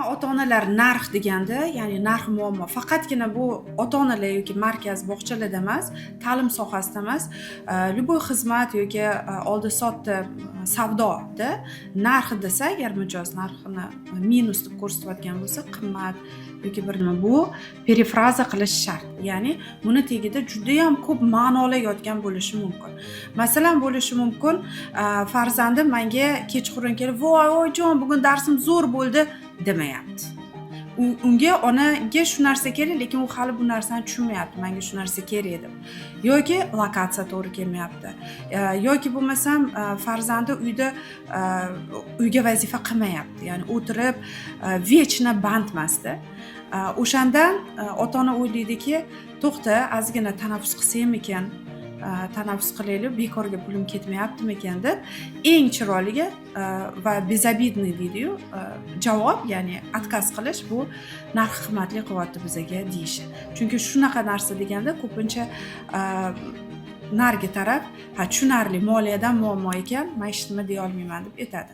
Umuman ota-onalar narx deganda, ya'ni narx muammo faqatgina bu ota-onalar yoki markaz, bog'chalarda emas, ta'lim sohasida emas, любой xizmat yoki oldi-sotdi, savdoda narxi desa agar mijoz narxini minus deb ko'rsatayotgan bo'lsa, qimmat yoki bir nima, bu perifraza qilish shart. Ya'ni buni tagida juda ham ko'p ma'nolar yotgan bo'lishi mumkin. Masalan, bo'lishi mumkin, farzandim menga kechqurun kelib, "Voy, oyijon, bugun darsim zo'r bo'ldi" demayapti. Unga onaga shu narsa kerak, lekin u hali bu narsani tushunmayapti. Menga shu narsa kerak deb. Yoki lokatsiya to'g'ri kelmayapti. Yoki bo'lmasam farzandi uyga vazifa qilmayapti. Ya'ni o'tirib vechna bandmasda. O'shandan ota-ona o'ylaydiki, to'xta, ozgina tanaffus qilsaymikan, tanaffus qilaylik, bekorga pulim ketmayaptimikan deb eng chiroyliga va bezobidniy deydi-yu, javob, ya'ni отказ qilish, bu narxi qimmatli qilyapti bizaga deyishi. Chunki shunaqa narsa deganda ko'pincha narigi taraf tushunarli, moliyadan muammo ekan, men hech nima deya olmayman deb aytadi.